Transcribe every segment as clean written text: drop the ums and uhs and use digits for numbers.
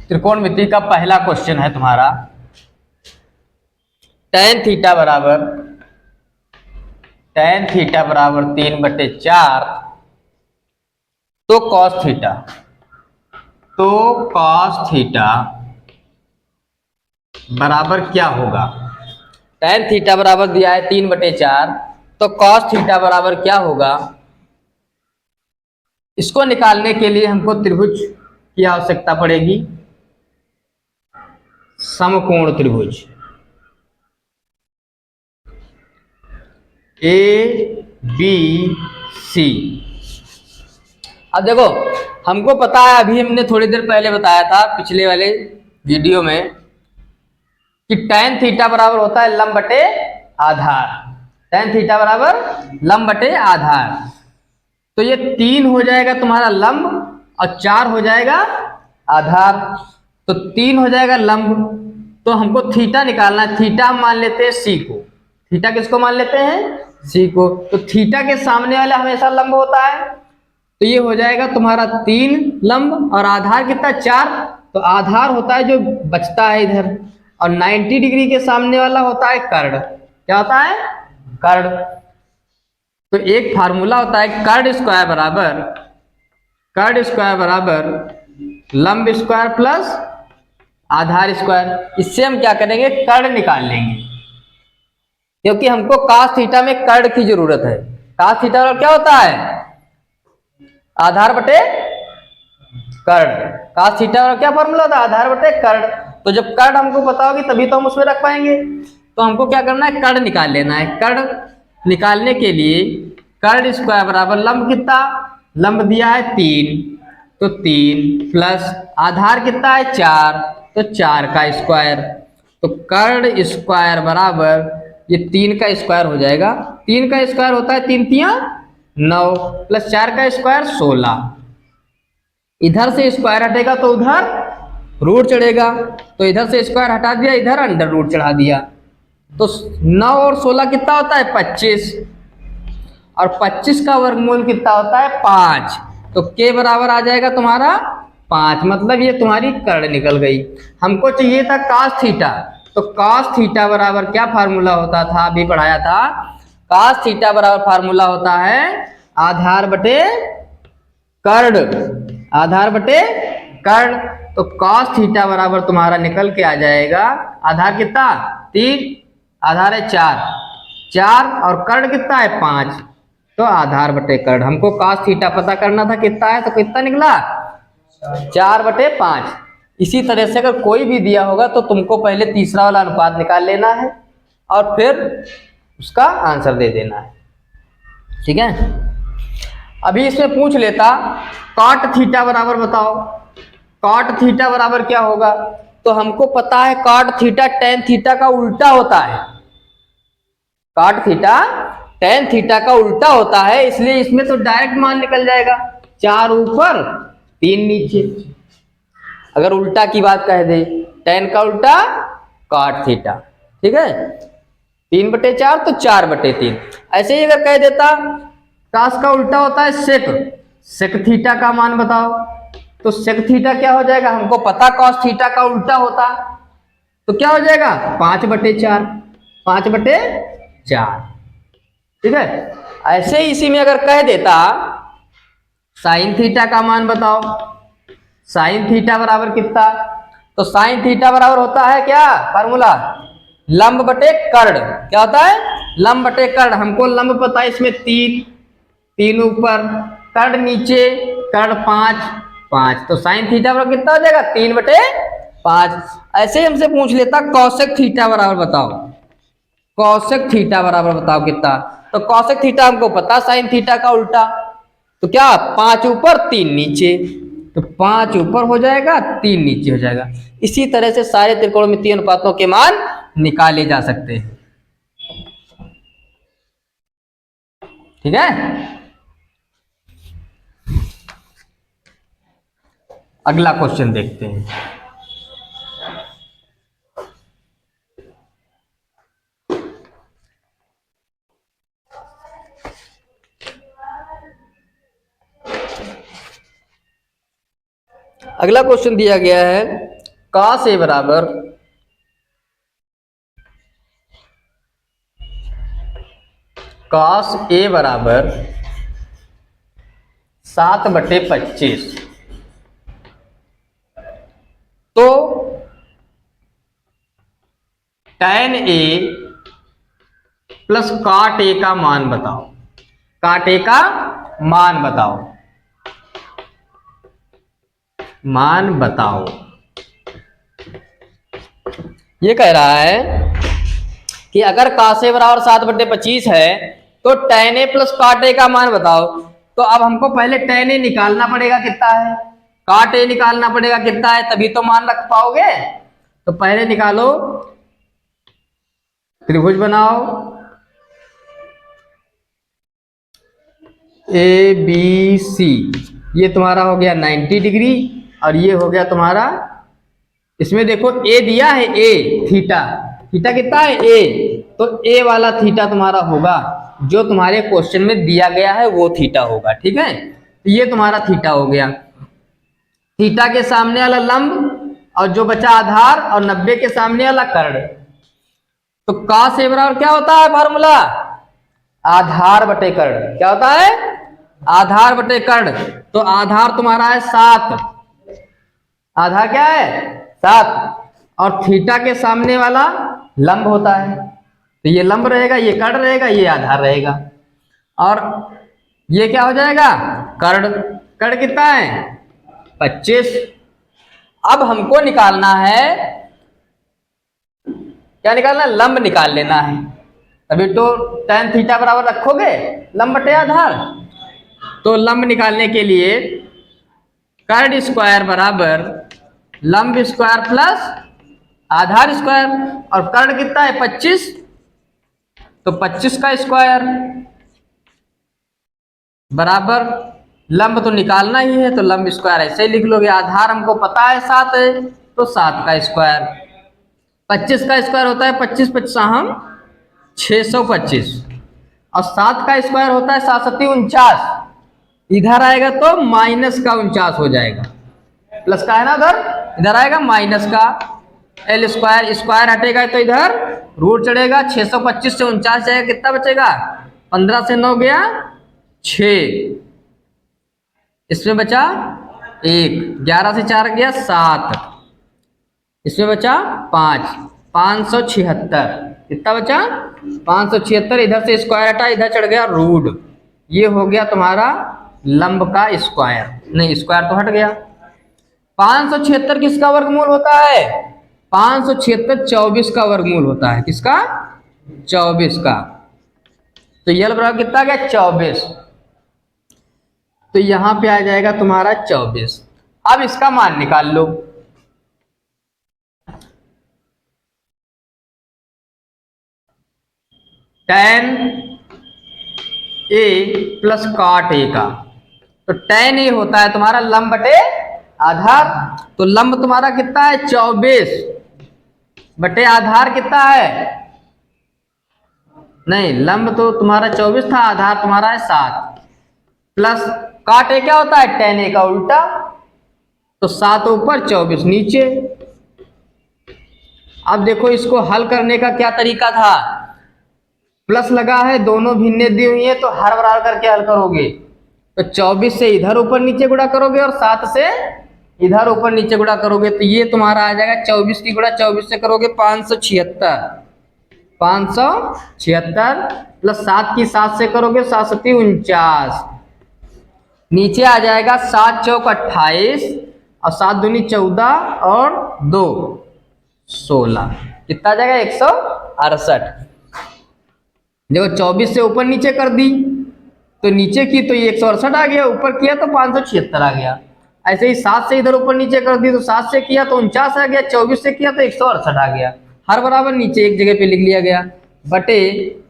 त्रिकोणमिति का पहला क्वेश्चन है तुम्हारा, tan थीटा बराबर 3/4 तो cos थीटा बराबर क्या होगा। tan थीटा बराबर दिया है 3/4, तो cos थीटा बराबर क्या होगा। इसको निकालने के लिए हमको त्रिभुज की आवश्यकता पड़ेगी, समकोण त्रिभुज ABC। अब देखो, हमको पता है, अभी हमने थोड़ी देर पहले बताया था पिछले वाले वीडियो में कि tan थीटा बराबर होता है लंब बटे आधार। tan थीटा बराबर लंब बटे आधार, तो ये 3 हो जाएगा तुम्हारा लंब और 4 हो जाएगा आधार। तो 3 हो जाएगा लंब, तो हमको थीटा निकालना है। थीटा हम मान लेते हैं सी को। थीटा किसको मान लेते हैं? सी को। तो थीटा के सामने वाला हमेशा लंब होता है, तो ये हो जाएगा तुम्हारा 3 लंब और आधार कितना 4। तो आधार होता है जो बचता है इधर, और 90 डिग्री के सामने वाला होता है कर्ण। क्या होता है? कर्ण। तो एक फार्मूला होता है कर्ण स्क्वायर बराबर लंब स्क्वायर प्लस आधार स्क्वायर। इससे हम क्या करेंगे? कर्ण निकाल लेंगे, क्योंकि हमको cos थीटा में कर्ण की जरूरत है। cos थीटा बराबर क्या होता है? आधार बटे कर्ण। cos थीटा बराबर क्या फॉर्मूला होता है? आधार बटे कर्ण। तो जब कर्ण हमको पता होगी तभी तो हम उसमें रख पाएंगे। तो हमको क्या करना है? कर्ण निकाल लेना है। कर्ण निकालने के लिए कर्ण स्क्वायर बराबर लंब कितना? लंब दिया है 3, तो 3 प्लस आधार कितना है 4, तो 4 का स्क्वायर। तो कर्ण स्क्वायर बराबर ये 3 का स्क्वायर हो जाएगा। 3 का स्क्वायर होता है 3 तिया 9 प्लस 4 का स्क्वायर 16। इधर से स्क्वायर हटेगा तो उधर रूट चढ़ेगा, तो इधर से स्क्वायर हटा दिया, इधर अंडर रूट चढ़ा दिया। तो 9 और 16 कितना होता है? 25, और 25 का वर्गमूल कितना होता है? 5। तो के बराबर आ जाएगा तुम्हारा 5, मतलब ये तुम्हारी कर्ण निकल गई। हमको चाहिए था cos थीटा, तो cos थीटा बराबर क्या फार्मूला होता था? अभी पढ़ाया था। cos थीटा बराबर फार्मूला होता है आधार बटे कर्ण। आधार बटे कर्ण। तो cos थीटा बराबर तुम्हारा निकल के आ जाएगा, आधार कितना? 3, आधार है 4 और कर्ण कितना है? 5। तो आधार बटे कर्ण। हमको cos थीटा पता करना था कितना है, तो कितना निकला? 4/5। इसी तरह से अगर कोई भी दिया होगा तो तुमको पहले तीसरा वाला अनुपात निकाल लेना है और फिर उसका आंसर दे देना है। ठीक है। अभी इसमें पूछ लेता cot थीटा बराबर बताओ। cot थीटा बराबर क्या होगा? तो हमको पता है cot थीटा tan थीटा का उल्टा होता है। cot थीटा tan थीटा का उल्टा होता है, इसलिए इसमें तो डायरेक्ट मान निकल जाएगा, 4 ऊपर 3 नीचे। अगर उल्टा की बात कह दे, tan का उल्टा cot थीटा। ठीक है, 3/4 तो 4/3। ऐसे ही अगर कह देता cos का उल्टा होता है sec थीटा का मान बताओ, तो sec थीटा क्या हो जाएगा? हमको पता cos थीटा का उल्टा होता, तो क्या हो जाएगा? 5/4। 5/4। ठीक है। ऐसे ही इसी में अगर कह देता sin थीटा का मान बताओ, sin थीटा बराबर कितना? तो sin थीटा बराबर होता है क्या फार्मूला? लंब बटे कर्ण। क्या होता है? लंब बटे कर्ण। हमको लंब पता है इसमें 3 ऊपर, कर्ण नीचे, कर्ण 5। तो sin थीटा बराबर कितना हो जाएगा? 3/5। ऐसे ही हमसे पूछ लेता cosec थीटा बराबर बताओ। cosec थीटा बराबर बताओ कितना? तो cosec थीटा हमको पता sin थीटा का उल्टा, तो क्या 5 ऊपर 3 नीचे, तो 5 ऊपर हो जाएगा 3 नीचे हो जाएगा। इसी तरह से सारे त्रिकोणमितीय अनुपातों के मान निकाले जा सकते हैं। ठीक है। अगला क्वेश्चन देखते हैं। अगला क्वेश्चन दिया गया है cos A बराबर cos A बराबर 7/25। तो tan A plus cot A का मान बताओ। cot A का मान बताओ, मान बताओ। ये कह रहा है कि अगर cos A बराबर 7/25 है तो tan A plus cot A का मान बताओ। तो अब हमको पहले tan A निकालना पड़ेगा कितना है, cot A निकालना पड़ेगा कितना है, तभी तो मान रख पाओगे। तो पहले निकालो, त्रिभुज बनाओ ए बी सी। ये तुम्हारा हो गया 90 डिग्री और ये हो गया तुम्हारा, इसमें देखो ए दिया है, ए थीटा, थीटा कितना है ए, तो ए वाला थीटा तुम्हारा होगा जो तुम्हारे क्वेश्चन में दिया गया है, वो थीटा होगा। ठीक है, तो ये तुम्हारा थीटा हो गया, थीटा के सामने वाला लंब और जो बचा आधार और 90 के सामने वाला कर्ण। तो cos A बराबर क्या होता है फार्मूला, आधार बटे कर्ण। क्या होता है, आधार बटे कर्ण। तो आधार तुम्हारा है 7, आधार क्या है 7, और थीटा के सामने वाला लंब होता है, तो ये लंब रहेगा, ये कर्ण रहेगा, ये आधार रहेगा, और ये क्या हो जाएगा कर्ण। कर्ण कितना है 25। अब हमको निकालना है, क्या निकालना है, लंब निकाल लेना है। अभी तो tan थीटा बराबर रखोगे लंब बटे आधार। तो लंब निकालने के लिए कर्ण स्क्वायर बराबर लंब स्क्वायर प्लस आधार स्क्वायर, और कर्ण कितना है 25, तो 25 का स्क्वायर बराबर लंब तो निकालना ही है, तो लंब स्क्वायर ऐसे ही लिख लोगे। आधार हमको पता है 7 है, तो 7 का स्क्वायर, 25 का स्क्वायर होता है 25 25 हम 625, और 7 का स्क्वायर होता है 7 7 49। इधर आएगा तो माइनस का 49 हो जाएगा, प्लस का है ना उधर, इधर आएगा माइनस का। एल स्क्वायर, स्क्वायर हटेगा तो इधर रूट चढ़ेगा, 625 से 49 जाएगा, कितना बचेगा 15 से 9 गया 6, इसमें बचा 1, 11 से 4 गया 7, इसमें बचा 5, 576। कितना बचा 576। इधर से स्क्वायर हटा, इधर चढ़ गया रूट, ये हो गया तुम्हारा लंब का स्क्वायर, नहीं स्क्वायर तो हट गया। 576 किसका वर्गमूल होता है, 576 24 का वर्गमूल होता है, किसका 24 का। तो यल बराबर कितना गया 24, तो यहां पे आ जाएगा तुम्हारा 24। अब इसका मान निकाल लो, tan A plus cot A का। तो tan A होता है तुम्हारा लंब बटे आधार, तो लंब तुम्हारा कितना है 24 बटे आधार कितना है, नहीं लंब तो तुम्हारा 24 था, आधार तुम्हारा है 7, प्लस cot A क्या होता है tan A का उल्टा, तो 7 ऊपर 24 नीचे। अब देखो इसको हल करने का क्या तरीका था, प्लस लगा है, दोनों भिन्ने दी हुई है, तो हर बराबर करके हल करोगे। तो 24 से इधर ऊपर नीचे गुणा करोगे और 7 से इधर ऊपर नीचे गुणा करोगे, तो ये तुम्हारा आ जाएगा 24 की गुणा 24 से करोगे 576, 576 प्लस 7 की 7 से करोगे 7 7 49, नीचे आ जाएगा 7 चौक 28 और 7 दूनी 14 और 2 16, कितना आ जाएगा 168। देखो 24 से ऊपर नीचे कर दी तो नीचे की तो ये 168 आ गया, ऊपर किया तो 576 आ गया। ऐसे ही 7 से इधर ऊपर नीचे कर दी तो 7 से किया तो 49 आ गया, 24 से किया तो 168 आ गया। हर बराबर नीचे एक जगह पे लिख लिया गया, बटे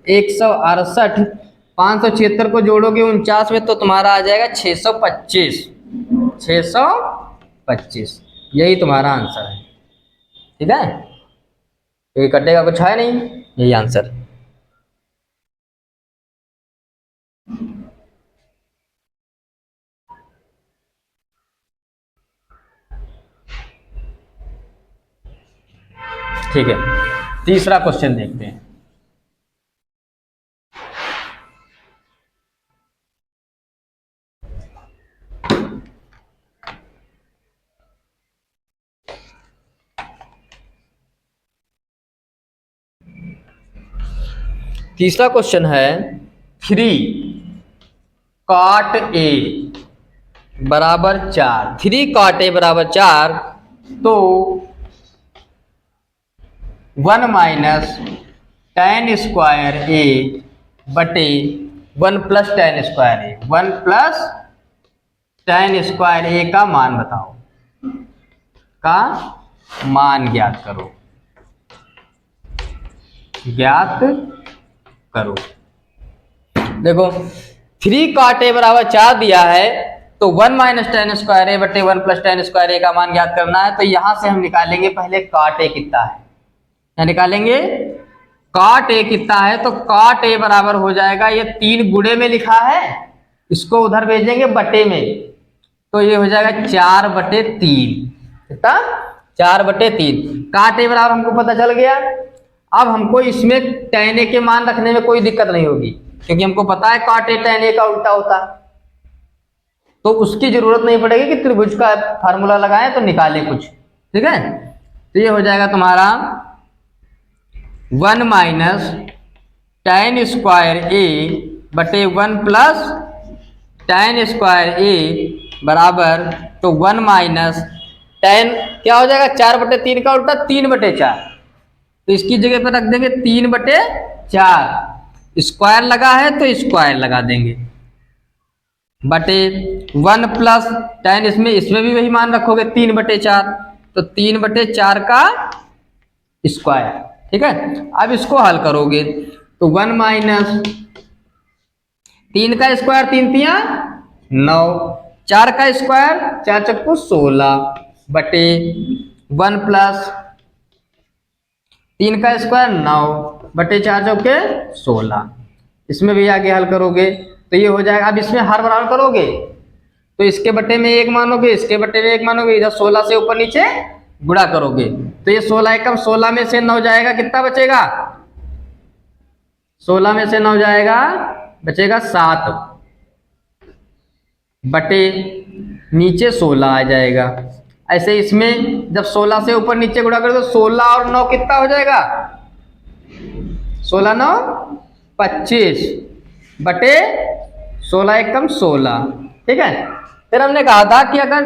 168, 576 को जोड़ोगे 49 में तो तुम्हारा आ जाएगा 625, 625, यही तुम्हारा आंसर है। ठीक है, ये कटेगा कुछ है नहीं, यही आंसर। ठीक है, तीसरा क्वेश्चन देखते हैं। तीसरा क्वेश्चन है 3 cot A बराबर 4। 3 cot A बराबर 4, तो 1 माइनस tan स्क्वायर A बटे 1 plus tan square A। 1 plus tan square A का मान बताओ, का मान ज्ञात करो, ज्ञात करो। देखो 3 cot A बराबर 4 दिया है, तो 1 माइनस tan स्क्वायर A बटे 1 प्लस tan स्क्वायर A का मान ज्ञात करना है। तो यहां से हम निकालेंगे पहले cot A कितना है, क्या निकालेंगे, cot A कितना है। तो cot A बराबर हो जाएगा, ये 3 गुणे में लिखा है, इसको उधर भेजेंगे बटे में, तो ये हो जाएगा 4/3। कितना, 4/3। cot A बराबर हमको पता चल गया। अब हमको इसमें tan A के मान रखने में कोई दिक्कत नहीं होगी, क्योंकि हमको पता है cot A tan A का उल्टा होता, तो उसकी जरूरत नहीं पड़ेगी कि त्रिभुज का फार्मूला लगाएं तो निकालें कुछ। ठीक है, तो ये हो जाएगा तुम्हारा 1 माइनस tan स्क्वायर A बटे 1 प्लस tan स्क्वायर A बराबर, तो 1 माइनस tan क्या हो जाएगा, 4/3 का उल्टा 3/4, तो इसकी जगह पर रख देंगे 3/4। स्क्वायर लगा है तो स्क्वायर लगा देंगे, बटे 1 प्लस tan, इसमें भी वही मान रखोगे 3/4, तो 3/4 का स्क्वायर। ठीक है, अब इसको हल करोगे तो 1 माइनस 3 का स्क्वायर 3 तिया 9, 4 का स्क्वायर 4 चक्कू 16 बटे 1 प्लस 3 का स्क्वायर 9 बटे 4 चौके 16। इसमें भी आगे हल करोगे तो ये हो जाएगा। अब इसमें हर बराबर करोगे तो इसके बटे में 1 मानोगे, इसके बटे में 1 मानोगे, इधर 16 से ऊपर नीचे गुणा करोगे, तो ये 16 एकम 16 में से 9 जाएगा, कितना बचेगा, 16 में से 9 जाएगा, बचेगा 7 बटे नीचे 16 आ जाएगा। ऐसे इसमें जब 16 से ऊपर नीचे गुणा करो तो 16 और 9 कितना हो जाएगा, 16 9 25 बटे 16 एकम 16। ठीक है, फिर हमने कहा था कि अगर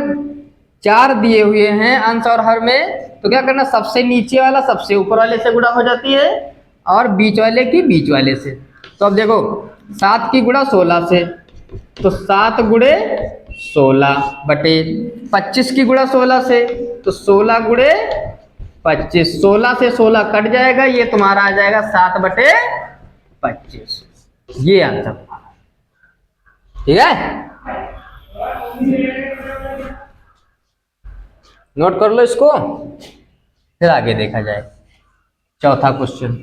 4 दिए हुए हैं अंश और हर में, तो क्या करना, सबसे नीचे वाला सबसे ऊपर वाले से गुणा हो जाती है और बीच वाले की बीच वाले से। तो अब देखो 7 की गुणा 16 से, तो 7 गुणे 16 बटे 25 की गुणा 16 से, तो 16 गुणे 25, 16 से 16 कट जाएगा, ये तुम्हारा आ जाएगा 7/25। ये आंसर तुम्हारा, ठीक है, नोट कर लो इसको, फिर आगे देखा जाए। चौथा क्वेश्चन,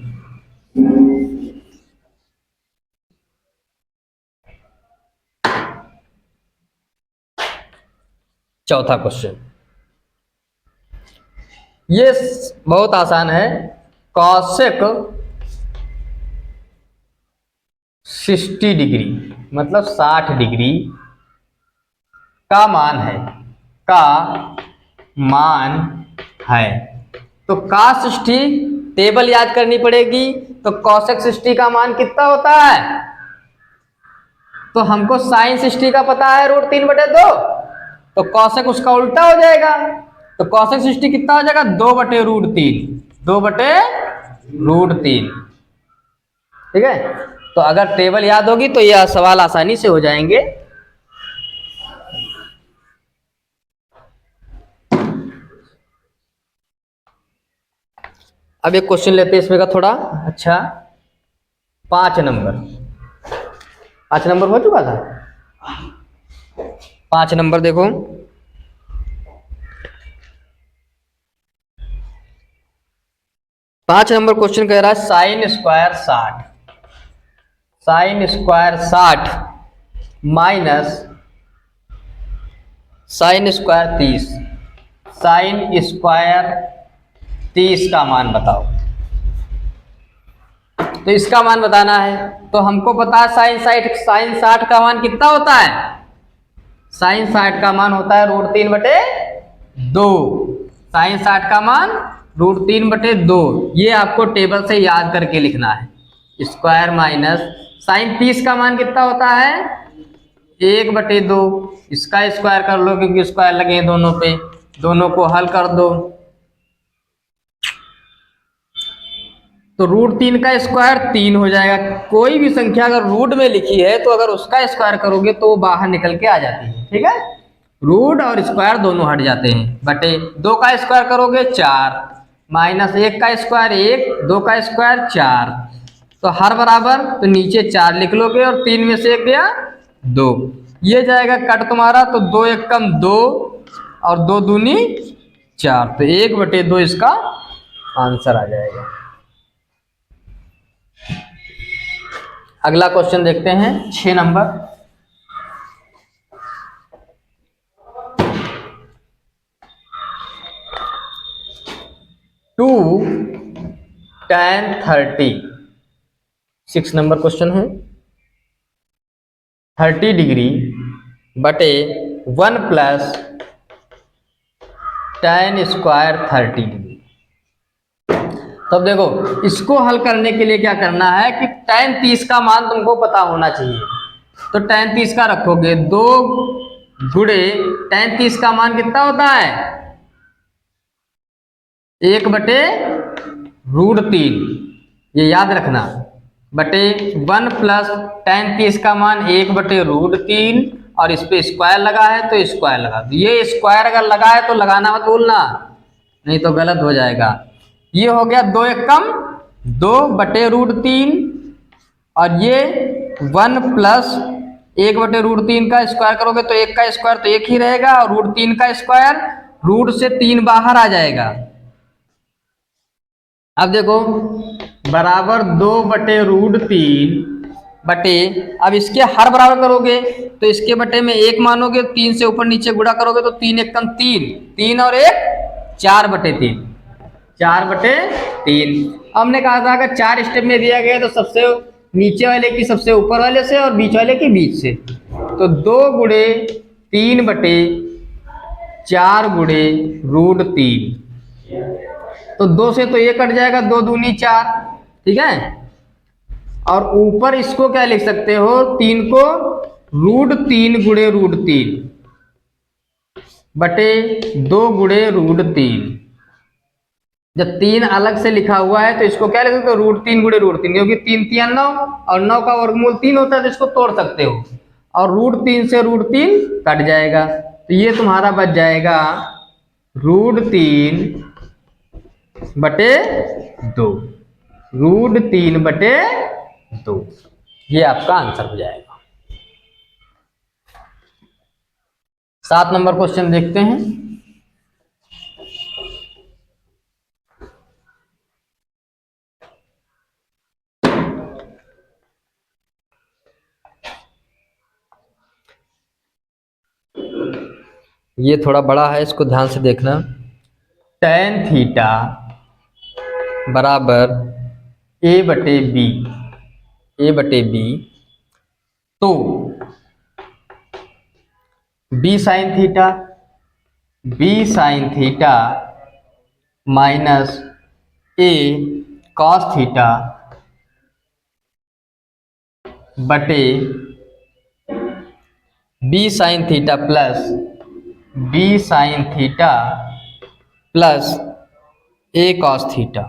चौथा क्वेश्चन ये बहुत आसान है। कॉसेक 60 डिग्री मतलब 60 डिग्री का मान है, का मान है। तो cos 60 टेबल याद करनी पड़ेगी। तो cosec 60 का मान कितना होता है, तो हमको sin 60 का पता है √3/2, तो cosec उसका उल्टा हो जाएगा। तो cosec 60 कितना हो जाएगा, 2/√3, 2/√3। ठीक है, तो अगर टेबल याद होगी तो यह सवाल आसानी से हो जाएंगे। अब एक क्वेश्चन लेते हैं इसमें का थोड़ा अच्छा, 5 नंबर हो चुका था। 5 नंबर देखो, पांच नंबर क्वेश्चन कह रहा है sin square 60 minus sin square 30, sin square 30 का मान बताओ। तो इसका मान बताना है, तो हमको पता है साइन 60 का मान कितना होता है। साइन 60 का मान होता है √3/2। साइन 60 का मान √3/2। ये आपको टेबल से याद करके लिखना है। स्क्वायर माइनस साइन 30 का मान कितना होता है 1/2। इसका स्क्वायर कर लो क्योंकि स्क्वायर लगे हैं दोनों पे, दोनों को हल कर दो। तो √3 का स्क्वायर 3 हो जाएगा। कोई भी संख्या अगर रूट में लिखी है तो अगर उसका स्क्वायर करोगे तो वो बाहर निकल के आ जाती है। ठीक है, रूट और स्क्वायर दोनों हट जाते हैं। बटे 2 का स्क्वायर करोगे 4, माइनस 1 का स्क्वायर 1, 2 का स्क्वायर 4। तो हर बराबर, तो नीचे 4 लिख लोगे और 3 में से 1 गया 2। ये जाएगा कट तुम्हारा, तो 2 1 कम 2 और 2 दूनी 4, तो 1/2 इसका आंसर आ जाएगा। अगला क्वेश्चन देखते हैं 6 number. Two tan 30, 6 number question है। 30 डिग्री बटे 1 प्लस tan स्क्वायर 30 डिग्री। तो अब देखो, इसको हल करने के लिए क्या करना है कि tan 30 का मान तुमको पता होना चाहिए। तो tan 30 का रखोगे 2 गुणे tan 30 का मान कितना होता है 1/√3, ये याद रखना, बटे 1 प्लस tan 30 का मान 1/√3 और इस पे स्क्वायर लगा है तो स्क्वायर लगा दो। ये स्क्वायर अगर लगा है तो लगाना मत भूलना, नहीं तो गलत हो जाएगा। ये हो गया 2 1 कम 2/√3 और ये 1 प्लस 1/√3 का स्क्वायर करोगे तो 1 का स्क्वायर तो 1 ही रहेगा और √3 का स्क्वायर, रूट से 3 बाहर आ जाएगा। अब देखो बराबर 2/√3 बटे, अब इसके हर बराबर करोगे तो इसके बटे में 1 मानोगे, 3 से ऊपर नीचे गुणा करोगे तो 3 1 कम 3, 3 और 1 4/3, 4/3। हमने कहा था अगर 4 स्टेप में दिया गया तो सबसे नीचे वाले की सबसे ऊपर वाले से और बीच वाले की बीच से। तो 2 गुणे 3/4 गुणे √3, तो 2 से तो ये कट जाएगा, 2 दूनी 4। ठीक है, और ऊपर इसको क्या लिख सकते हो 3 को √3 गुणे √3 बटे 2 गुणे √3। जब 3 अलग से लिखा हुआ है तो इसको क्या लिख सकते हो √3 गुणे √3, क्योंकि 3 3 9 और 9 का वर्गमूल 3 होता है तो इसको तोड़ सकते हो और √3 से √3 कट जाएगा, तो ये तुम्हारा बच जाएगा √3/2, √3/2, ये आपका आंसर हो जाएगा। 7 नंबर क्वेश्चन देखते हैं। ये थोड़ा बड़ा है, इसको ध्यान से देखना। tan थीटा बराबर a/b, तो b sin theta minus a cos theta बटे b sin theta plus b sin theta plus a cos theta,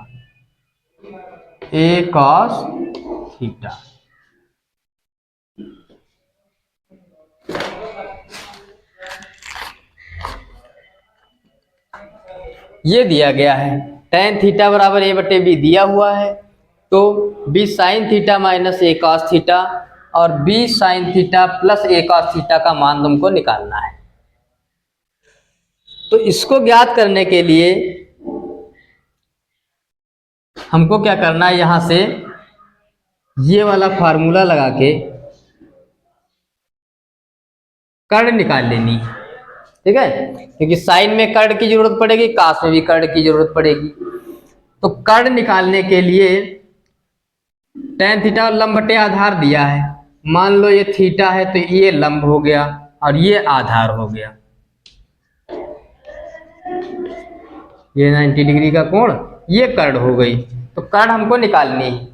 ये दिया गया है। tan थीटा बराबर a/b दिया हुआ है, तो b sin theta minus a cos theta और b sin theta plus a cos theta का मान तुमको निकालना है। तो इसको ज्ञात करने के लिए हमको क्या करना है, यहां से ये वाला फार्मूला लगा के कर्ण निकाल लेनी है। ठीक है, क्योंकि साइन में कर्ण की जरूरत पड़ेगी, कास में भी कर्ण की जरूरत पड़ेगी। तो कर्ण निकालने के लिए tan थीटा और लंब बटे आधार दिया है। मान लो ये थीटा है तो ये लंब हो गया और ये आधार हो गया, ये 90 डिग्री का कोण, ये कर्ण हो गई। तो कर्ण हमको निकालनी है।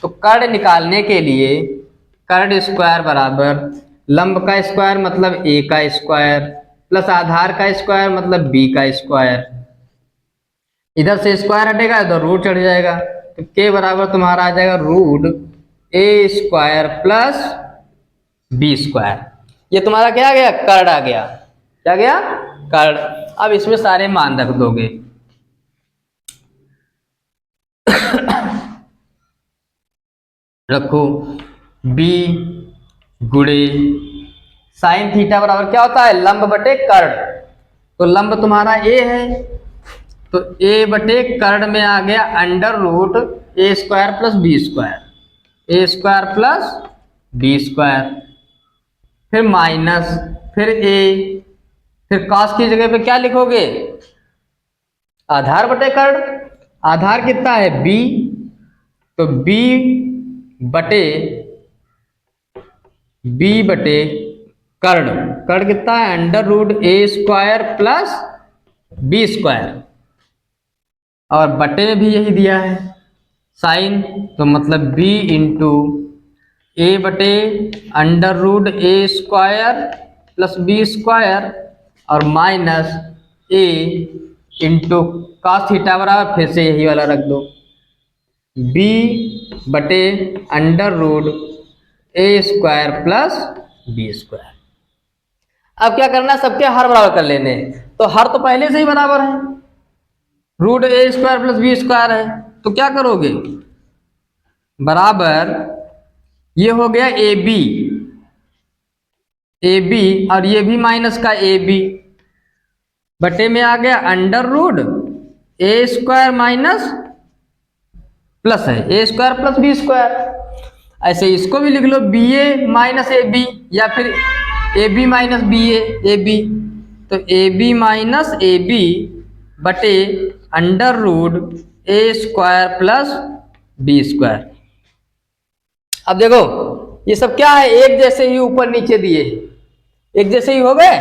तो कर्ण निकालने के लिए कर्ण स्क्वायर बराबर लंब का स्क्वायर मतलब a का स्क्वायर प्लस आधार का स्क्वायर मतलब b का स्क्वायर। इधर से स्क्वायर हटेगा इधर रूट चढ़ जाएगा, तो k बराबर तुम्हारा आ जाएगा root a square plus b square. ये तुम्हारा क्या आ गया, कर्ण आ गया। क्या गया, कर्ण। अब इसमें सारे मान रख दोगे। रखो b गुणे साइन थीटा बराबर क्या होता है, लंब बटे कर्ण। तो लंब तुम्हारा a है, तो a बटे कर्ण में आ गया under root a square plus b square, a square plus b square, फिर माइनस, फिर a, फिर cos की जगह पे क्या लिखोगे, आधार बटे कर्ण। आधार कितना है b, तो b बटे कर्ण, कर्ण कितना है under root a square plus b square, और बटे में भी यही दिया है साइन, तो मतलब b इंटू a बटे under root a square plus b square और minus a into cos theta बराबर फिर से यही वाला रख दो, b बटे under root a square plus b square. अब क्या करना है, सबके हर बराबर कर लेने हैं। तो हर तो पहले से ही बराबर है, root a square plus b square है, तो क्या करोगे, बराबर ये हो गया ए बी और ये भी माइनस का ए बी, बटे में आ गया under root a square minus plus है a square plus b square. ऐसे इसको भी लिख लो B A minus A B, या फिर A B minus B A B, तो A B minus A B बटे under root a square plus b square. अब देखो ये सब क्या है, एक जैसे ही ऊपर नीचे दिए, एक जैसे ही हो गए,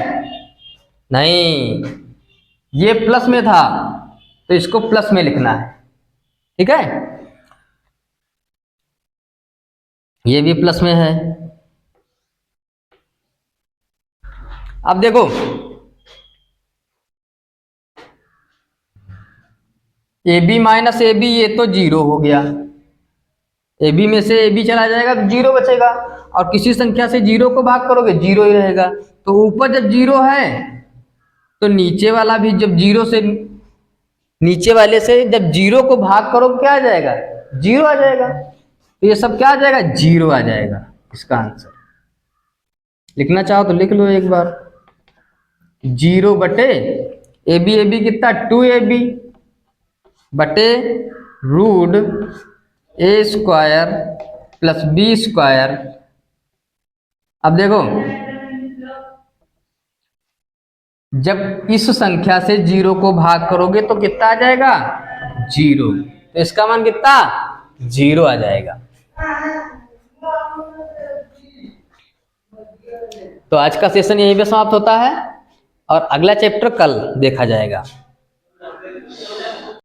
नहीं, ये प्लस में था तो इसको प्लस में लिखना है, ठीक है, ये भी प्लस में है। अब देखो A B minus A B, ये तो जीरो हो गया, ए बी में से ए बी चला जाएगा तो जीरो बचेगा, और किसी संख्या से जीरो को भाग करोगे जीरो ही रहेगा। तो ऊपर जब जीरो है तो नीचे वाला भी जब जीरो से, नीचे वाले से जब जीरो को भाग करोगे क्या आ जाएगा, जीरो आ जाएगा। तो ये सब क्या आ जाएगा, जीरो आ जाएगा। इसका आंसर लिखना चाहो तो लिख लो एक बार, जीरो बटे ए बी कितना 2ab बटे root a square plus b square. अब देखो जब इस संख्या से जीरो को भाग करोगे तो कितना आ जाएगा, जीरो, तो इसका मान कितना, जीरो आ जाएगा। तो आज का सेशन यहीं पे समाप्त होता है और अगला चैप्टर कल देखा जाएगा।